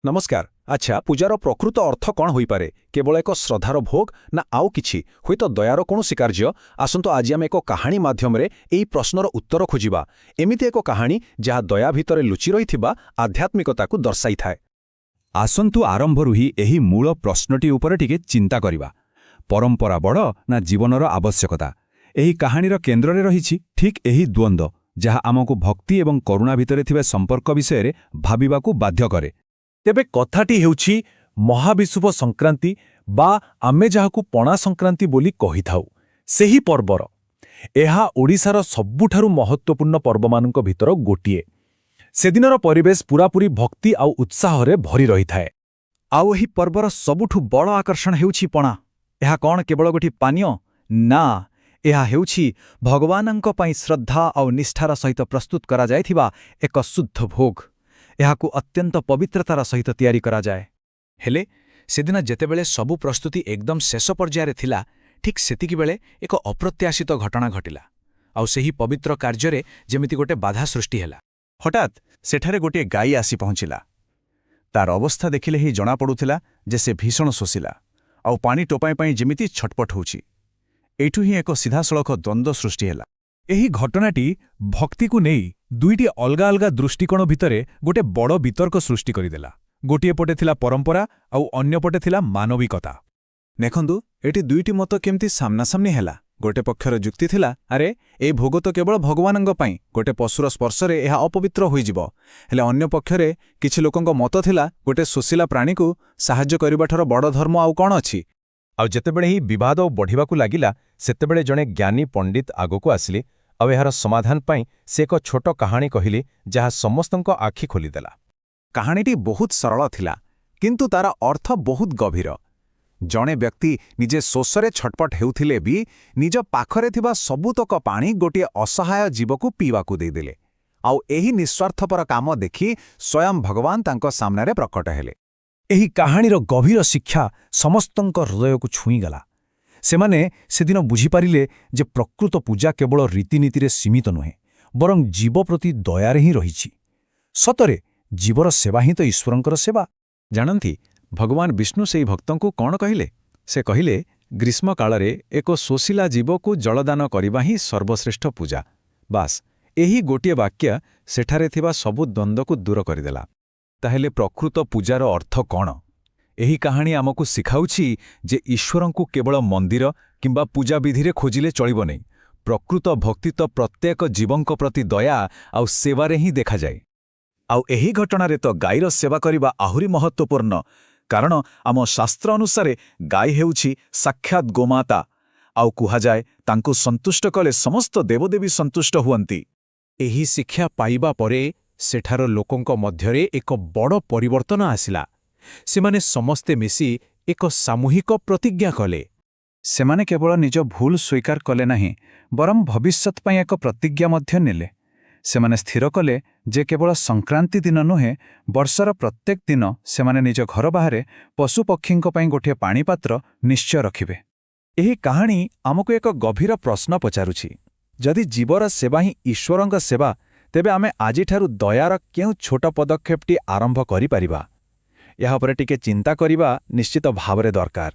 नमस्कार। अच्छा, पूजार प्रकृत अर्थ कौन हो पारे? केवल एक श्रद्धार भोग ना आउ किछि हुई तो दयार कौनसी कार्य? आसंतु आज आम एक कहानी माध्यम एई प्रश्नर उत्तर खोजिबा। एमिति एक कहानी जहाँ दया भितरे लुचि रहिथिबा आध्यात्मिकता को दर्शाई थाए। आसंतु आरंभरू ही एही मूल प्रश्नटी उपरे टिके चिंता करिबा। परंपरा बड़ ना जीवनर आवश्यकता? एही कहानीर केन्द्ରରେ रहिछि ठीक एही द्वंद्व जहाँ आमको भक्ति एवं करुणा भितरे थिबा संपर्क विषय भाबिबाकू बाध्य करे। तेबे कथाटी हेउछि महाविषुव संक्रांति बा आमे जाहाकू पणा संक्रांति बोली कहिथाउ सेही पर्वर। एहा ओडिशार सबुठारु महत्वपूर्ण पर्वमानक भितर गोटिए। सेदिनर परिवेश पूरापूरी भक्ति आउ उत्साहरे भरी रहिथाए। आउ एही पर्वर सबुठु बड़ आकर्षण हेउछि पणा। एहा कौन केवल गोटी पानीय? ना, एहा हेउछि भगवानंक पई श्रद्धा आउ निष्ठार सहित प्रस्तुत करा जायथिबा एक शुद्ध भोग। एहाकू अत्यंत पवित्रतार सहित तैयारी करा जाए। हेले सेदिन जेतेबेले सबु प्रस्तुति एकदम शेष पर्याୟରେ थिला, ठीक सेतिकी बेले एक अप्रत्याशित घटना घटिला। आउ सेही पवित्र कार्ୟରେ जेमिति गोटे बाधा सृष्टि हेला। हठात सेठारे गोटे गाई आसी पहुंचिला। तार अवस्था देखिले ही जଣା पडुथिला जे से भीषण शोषिला आउ पानी टोपाई पई जेमिति छटपट होउछि। एठु ही एक सीधासळख द्वंद्व सृष्टि हेला। एही घटनाटी भक्तिकू नेई दुईटी अलगा अलगा दृष्टिकोण भितरे गोटे बड़ वितर्क सृष्टि करिदेला। गोटिए पटे थिला परंपरा आउ अन्य पटे थिला मानविकता। देखंतु एटी दुईटी मत केमती सामनासामनी हेला। गोटे पक्षर जुक्ति थिला, अरे ए भोग तो केवल भगवानंग पई, गोटे पशुर स्पर्शरे एहा अपवित्र होइजिबो। हेले अन्य पक्षरे किछि लोकंग मत थिला, गोटे सुशीला प्राणीकू साहाय्य करिबाठर बड़ धर्म आउ कोन अछि। आउ जेतेबेले ही विवाद बढ़िबाकू लागिला, सेतेबेले जणे ज्ञानी पंडित आगोकू आसिले। आउ एहार समाधान पाई से एक छोट कहानी कहिले जहाँ समस्तंक आखि खोलिदेला। कहानीटी बहुत सरल थिला, किंतु तार अर्थ बहुत गभीर। जणे व्यक्ति निजे शोषरे छटपट हेउथिले भी निज पाखरे थिबा सबुतक पानी गोटे असहाय जीवकू पीवाकू देदेले। आउ एही निस्वार्थपर काम देखि स्वयं भगवान तांको सामने प्रकट हेले। एही कहानीर गभीर शिक्षा समस्तंक हृदयकू छुईगला। सेमाने सेदिन बुझिपारिले जे प्रकृत पूजा केवल रीतिनीतिर सीमित नुहे, बरं जीव प्रति दयारे ही रहिछि। सतरे जीवर सेवा ही तो ईश्वरंकर सेवा। जानती भगवान विष्णु सेई भक्तंकू कौन कहिले? से कहिले ग्रीष्म कालरे एक शोषिला जीवकू जलदान करिबा ही सर्वश्रेष्ठ पूजा। बास एही गोटिए वाक्य सेठारे थिबा सबु द्वंद्वकू दूर करिदेला। ताहेले प्रकृत पूजार अर्थ कौन? एही कहानी आमको शिखाउछि जे ईश्वरंकू केवल मंदिर किंबा पूजा विधिरे खोजिले चलिबो नहीं। प्रकृत भक्ति तो प्रत्येक जीवंक प्रति दया आउ सेवारे ही देखा जाए। आउ एही घटनारे तो गाईर सेवा करिबा आहुरी महत्वपूर्ण, कारण आम शास्त्र अनुसारे गाई हेउछि साक्षात गोमाता। आउ कुहा जाए तांकू संतुष्ट कले समस्त देवदेवी संतुष्ट हुअंती। एही शिक्षा पाइबा परे सेठार लोकंक मध्यरे एक बड़ परिवर्तन आसिला। सेमाने समस्ते मिसी एक सामूहिक प्रतिज्ञा कले। सेमाने केवल निज भूल स्वीकार कले नहीं, बरं भविष्यत पई एक प्रतिज्ञा मध्य नेले। सेमाने स्थिर कले जे केवल संक्रांति दिन नुहे, वर्षर प्रत्येक दिन सेमाने निज घर बाहरे पशुपक्षींक पई गोटे पाणीपात्र निश्चय रखिबे। एही कहानी आमको एक गभीर प्रश्न पचारुछि। जदि जीवर सेवा ही ईश्वरंक सेवा, तेबे आमे आजिठारु दयार केउ छोट पदक्षेपटी आरंभ करि परिबा? या उपरे टिके चिंता करिबा निश्चित भावरे दरकार।